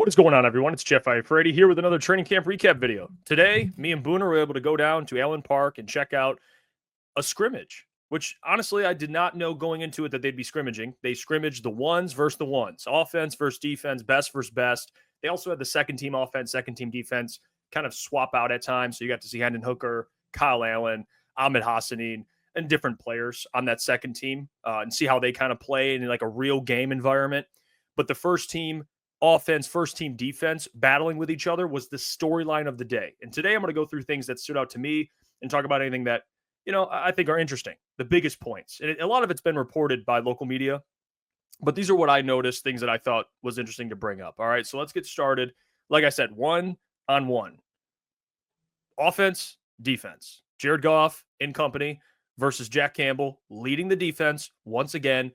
What is going on, everyone? It's Jeff Iafrate here with another training camp recap video. Today, me and Booner were able to go down to Allen Park and check out a scrimmage, which honestly I did not know going into it that they'd be scrimmaging. They scrimmaged the ones versus the ones, offense versus defense, best versus best. They also had the second team offense, second team defense kind of swap out at times. So you got to see Hendon Hooker, Kyle Allen, Ahmed Hassanin, and different players on that second team and see how they kind of play in like a real game environment. But the first team offense, first team defense battling with each other was the storyline of the day. And today I'm going to go through things that stood out to me and talk about anything that, I think are interesting, the biggest points. And a lot of it's been reported by local media, but these are what I noticed, things that I thought was interesting to bring up. All right, so let's get started. Like I said, 1-on-1. Offense, defense. Jared Goff in company versus Jack Campbell leading the defense once again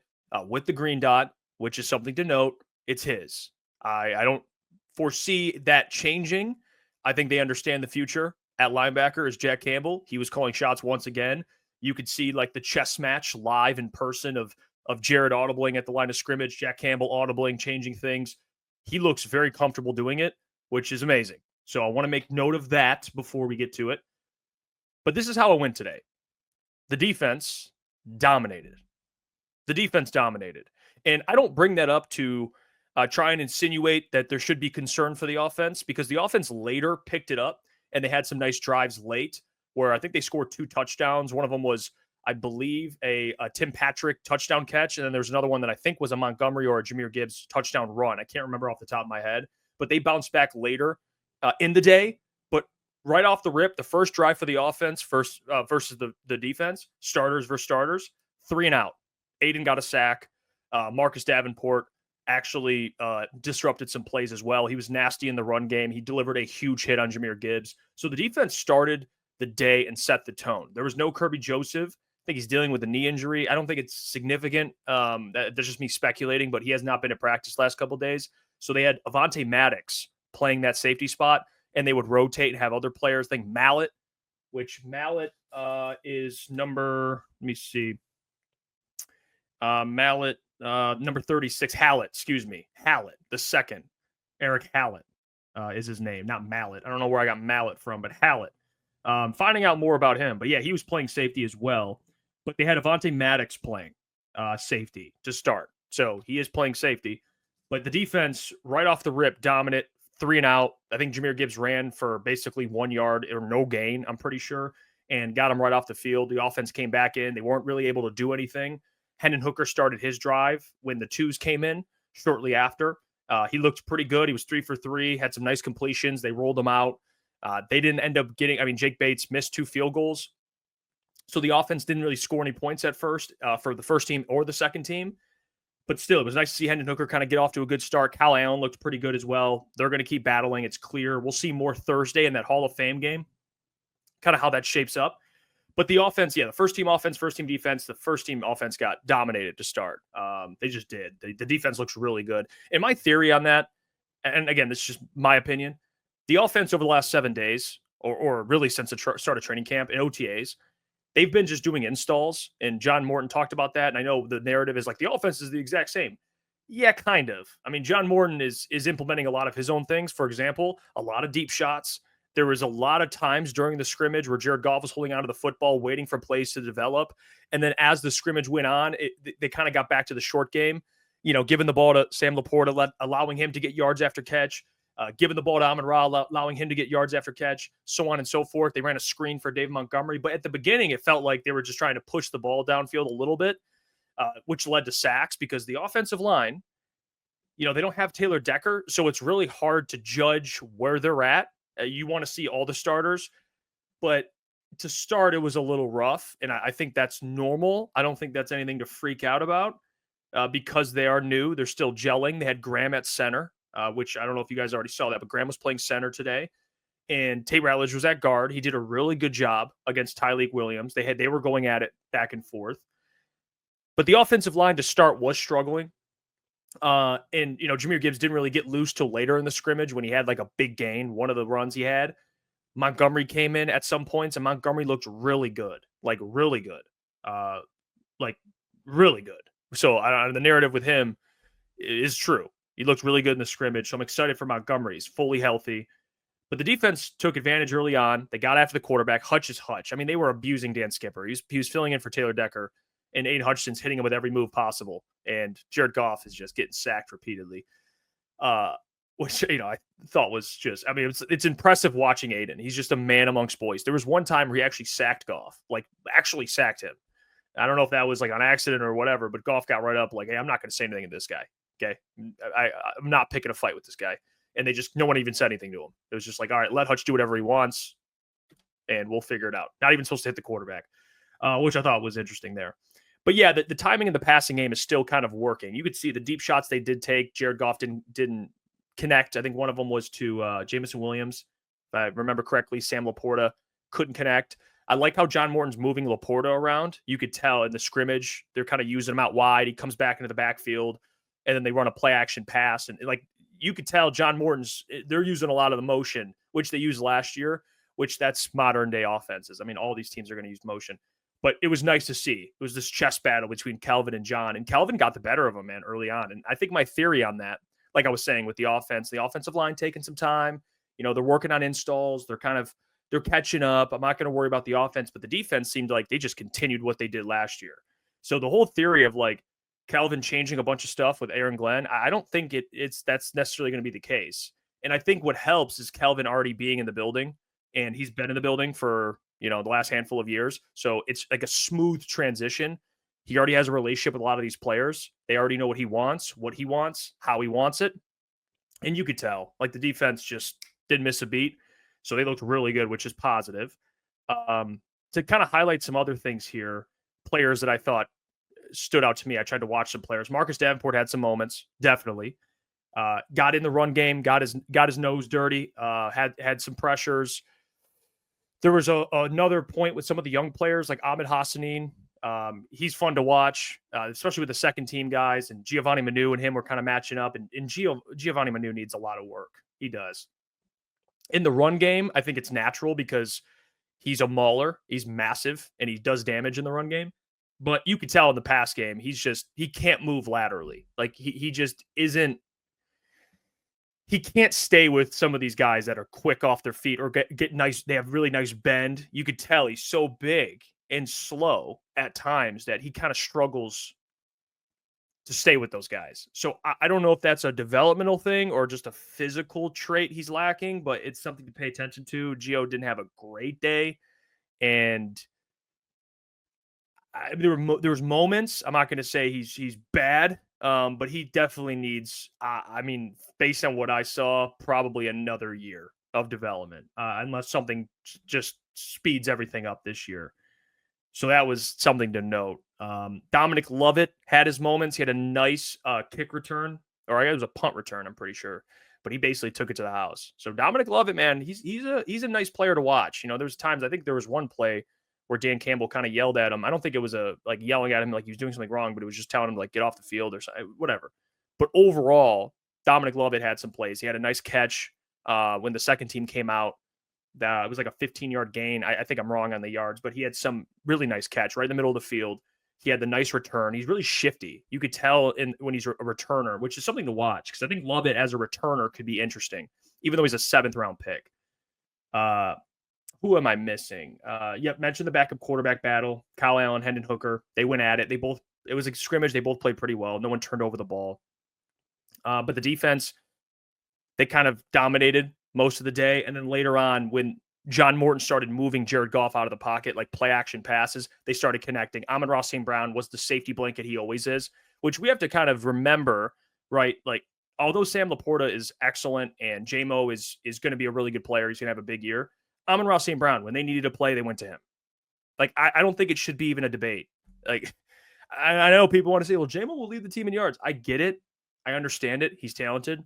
with the green dot, which is something to note. It's his. I don't foresee that changing. I think they understand the future at linebacker is Jack Campbell. He was calling shots once again. You could see like the chess match live in person of Jared audibling at the line of scrimmage, Jack Campbell audibling, changing things. He looks very comfortable doing it, which is amazing. So I want to make note of that before we get to it. But this is how it went today. The defense dominated. And I don't bring that up to try and insinuate that there should be concern for the offense because the offense later picked it up and they had some nice drives late where I think they scored 2 touchdowns. One of them was, I believe, a Tim Patrick touchdown catch. And then there's another one that I think was a Montgomery or a Jahmyr Gibbs touchdown run. I can't remember off the top of my head, but they bounced back later in the day. But right off the rip, the first drive for the offense versus the defense, starters versus starters, 3 and out. Aiden got a sack. Marcus Davenport actually disrupted some plays as well. He was nasty in the run game. He delivered a huge hit on Jahmyr Gibbs. So the defense started the day and set the tone. There was no Kirby Joseph. I think he's dealing with a knee injury. I don't think it's significant. That's just me speculating, but he has not been at practice last couple of days. So they had Avonte Maddox playing that safety spot, and they would rotate and have other players. I think Mallett, which Mallett is number, let me see. Mallett, number 36, Hallett, the second. Eric Hallett is his name, not Mallett. I don't know where I got Mallett from, but Hallett. Finding out more about him. But yeah, he was playing safety as well. But they had Avonte Maddox playing safety to start. So he is playing safety. But the defense, right off the rip, dominant, 3 and out. I think Jahmyr Gibbs ran for basically 1 yard or no gain, I'm pretty sure, and got him right off the field. The offense came back in. They weren't really able to do anything. Hendon Hooker started his drive when the 2s came in shortly after. He looked pretty good. He was 3 for 3, had some nice completions. They rolled him out. They didn't end up getting, Jake Bates missed 2 field goals. So the offense didn't really score any points at first for the first team or the second team. But still, it was nice to see Hendon Hooker kind of get off to a good start. Kyle Allen looked pretty good as well. They're going to keep battling. It's clear. We'll see more Thursday in that Hall of Fame game, kind of how that shapes up. But the offense, the first team offense, first team defense, the first team offense got dominated to start. They just did. The defense looks really good. And my theory on that, and again, this is just my opinion, the offense over the last 7 days, or really since the start of training camp and OTAs, they've been just doing installs. And John Morton talked about that. And I know the narrative is like the offense is the exact same. Yeah, kind of. John Morton is implementing a lot of his own things. For example, a lot of deep shots. There was a lot of times during the scrimmage where Jared Goff was holding onto the football, waiting for plays to develop. And then as the scrimmage went on, they kind of got back to the short game, giving the ball to Sam Laporta, allowing him to get yards after catch, giving the ball to Amon-Ra, allowing him to get yards after catch, so on and so forth. They ran a screen for Dave Montgomery. But at the beginning, it felt like they were just trying to push the ball downfield a little bit, which led to sacks because the offensive line, they don't have Taylor Decker. So it's really hard to judge where they're at. You want to see all the starters, but to start, it was a little rough, and I think that's normal. I don't think that's anything to freak out about because they are new. They're still gelling. They had Graham at center, which I don't know if you guys already saw that, but Graham was playing center today, and Tate Ratledge was at guard. He did a really good job against Tyleik Williams. They were going at it back and forth, but the offensive line to start was struggling. And Jahmyr Gibbs didn't really get loose till later in the scrimmage when he had like a big gain. One of the runs he had, Montgomery came in at some points, and Montgomery looked really good, really good. So the narrative with him is true. He looked really good in the scrimmage. So I'm excited for Montgomery. He's fully healthy. But the defense took advantage early on. They got after the quarterback. Hutch is Hutch. I mean, they were abusing Dan Skipper. He was filling in for Taylor Decker, and Aiden Hutchinson's hitting him with every move possible. And Jared Goff is just getting sacked repeatedly. Which, I thought was just, I mean, it's impressive watching Aiden. He's just a man amongst boys. There was one time where he actually sacked Goff, like actually sacked him. I don't know if that was like on accident or whatever, but Goff got right up like, hey, I'm not going to say anything to this guy. Okay. I'm not picking a fight with this guy. And no one even said anything to him. It was just like, all right, let Hutch do whatever he wants and we'll figure it out. Not even supposed to hit the quarterback, which I thought was interesting there. But yeah, the timing in the passing game is still kind of working. You could see the deep shots they did take. Jared Goff didn't connect. I think one of them was to Jamison Williams. If I remember correctly, Sam Laporta couldn't connect. I like how John Morton's moving Laporta around. You could tell in the scrimmage, they're kind of using him out wide. He comes back into the backfield, and then they run a play action pass. And like you could tell John Morton's, they're using a lot of the motion, which they used last year, which that's modern day offenses. I mean, all these teams are going to use motion. But it was nice to see. It was this chess battle between Kelvin and John. And Kelvin got the better of him, man, early on. And I think my theory on that, like I was saying with the offensive line taking some time. They're working on installs. They're catching up. I'm not going to worry about the offense, but the defense seemed like they just continued what they did last year. So the whole theory of like Kelvin changing a bunch of stuff with Aaron Glenn, I don't think that's necessarily going to be the case. And I think what helps is Kelvin already being in the building, and he's been in the building for, the last handful of years. So it's like a smooth transition. He already has a relationship with a lot of these players. They already know what he wants, how he wants it. And you could tell, like the defense just didn't miss a beat. So they looked really good, which is positive. To kind of highlight some other things here, players that I thought stood out to me. I tried to watch some players. Marcus Davenport had some moments, definitely. Got in the run game, got his nose dirty, had some pressures. There was another point with some of the young players like Ahmed Hassanin. He's fun to watch, especially with the second team guys, and Giovanni Manu and him were kind of matching up. And Giovanni Manu needs a lot of work. He does. In the run game, I think it's natural because he's a mauler. He's massive and he does damage in the run game. But you could tell in the pass game, he can't move laterally. Like he just isn't. He can't stay with some of these guys that are quick off their feet or get nice. They have really nice bend. You could tell he's so big and slow at times that he kind of struggles to stay with those guys. So I don't know if that's a developmental thing or just a physical trait he's lacking, but it's something to pay attention to. Gio didn't have a great day, and there was moments. I'm not going to say he's bad, but he definitely needs. Based on what I saw, probably another year of development, unless something just speeds everything up this year. So that was something to note. Dominic Lovett had his moments. He had a nice kick return, or I guess it was a punt return, I'm pretty sure. But he basically took it to the house. So Dominic Lovett, man, he's a nice player to watch. There's times, I think there was one play where Dan Campbell kind of yelled at him. I don't think it was yelling at him like he was doing something wrong, but it was just telling him to get off the field or something, whatever. But overall, Dominic Lovett had some plays. He had a nice catch when the second team came out. It was like a 15-yard gain. I think I'm wrong on the yards, but he had some really nice catch right in the middle of the field. He had the nice return. He's really shifty. You could tell when he's a returner, which is something to watch because I think Lovett as a returner could be interesting, even though he's a 7th-round pick. Who am I missing? Mentioned the backup quarterback battle. Kyle Allen, Hendon Hooker. They went at it. It was a scrimmage. They both played pretty well. No one turned over the ball. But the defense, they kind of dominated most of the day. And then later on, when John Morton started moving Jared Goff out of the pocket, like play action passes, they started connecting. Amon-Ra St. Brown was the safety blanket he always is, which we have to kind of remember, right? Like, although Sam Laporta is excellent and J-Mo is going to be a really good player, he's going to have a big year. Amon-Ra St. Brown, when they needed to play, they went to him. Like, I don't think it should be even a debate. Like, I know people want to say, well, J-Mo will lead the team in yards. I get it. I understand it. He's talented.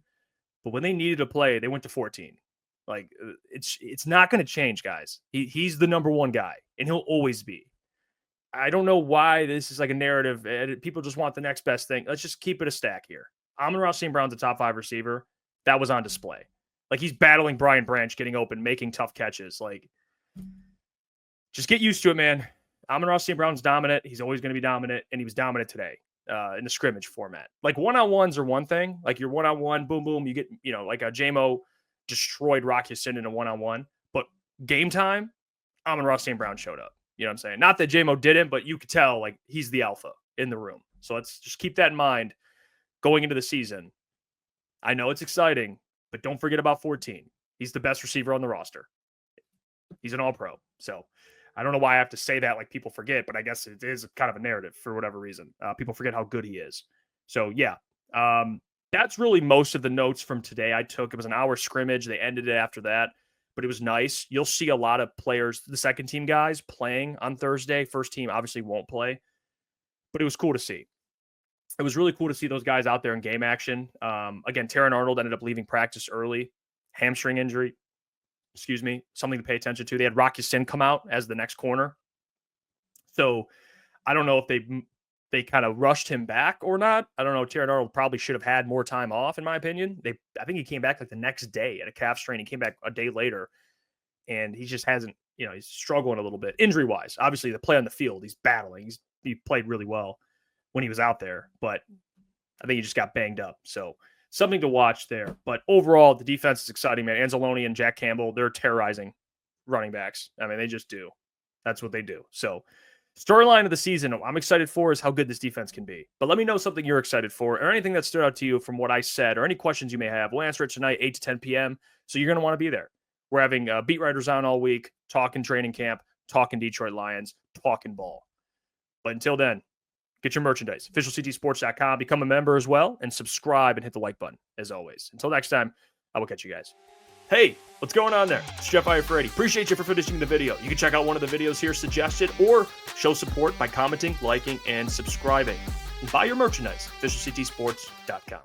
But when they needed to play, they went to 14. Like, it's not going to change, guys. He's the number one guy, and he'll always be. I don't know why this is like a narrative. People just want the next best thing. Let's just keep it a stack here. Amon-Ra St. Brown's a top 5 receiver. That was on display. Like, he's battling Brian Branch, getting open, making tough catches. Like, just get used to it, man. Amon-Ra St. Brown's dominant. He's always going to be dominant, and he was dominant today. in the scrimmage format. Like one-on-ones are one thing. Like your one-on-one, boom, boom, you get, like a JMO destroyed Rock Ya-Sin in a one-on-one. But game time, Amon-Ra St. Brown showed up. You know what I'm saying? Not that JMO didn't, but you could tell like he's the alpha in the room. So let's just keep that in mind going into the season. I know it's exciting, but don't forget about 14. He's the best receiver on the roster. He's an all-pro. So I don't know why I have to say that like people forget, but I guess it is kind of a narrative for whatever reason. People forget how good he is. So, yeah, that's really most of the notes from today I took. It was an hour scrimmage. They ended it after that, but it was nice. You'll see a lot of players, the second team guys, playing on Thursday. First team obviously won't play, but it was cool to see. It was really cool to see those guys out there in game action. Again, Terran Arnold ended up leaving practice early. Hamstring injury. Something to pay attention to. They had Rock Ya-Sin come out as the next corner. So I don't know if they kind of rushed him back or not. I don't know. Terran Arnold probably should have had more time off, in my opinion. I think he came back like the next day at a calf strain. He came back a day later, and he just hasn't, he's struggling a little bit injury-wise. Obviously, the play on the field, he's battling. He played really well when he was out there, but I think he just got banged up. So something to watch there. But overall, the defense is exciting, man. Anzalone and Jack Campbell, they're terrorizing running backs. I mean, they just do. That's what they do. So storyline of the season I'm excited for is how good this defense can be. But let me know something you're excited for or anything that stood out to you from what I said or any questions you may have. We'll answer it tonight, 8 to 10 p.m. So you're going to want to be there. We're having beat writers on all week, talking training camp, talking Detroit Lions, talking ball. But until then, get your merchandise, officialctsports.com, become a member as well, and subscribe and hit the like button, as always. Until next time, I will catch you guys. Hey, what's going on there? It's Jeff Iafrate. Appreciate you for finishing the video. You can check out one of the videos here suggested or show support by commenting, liking, and subscribing. And buy your merchandise, officialctsports.com.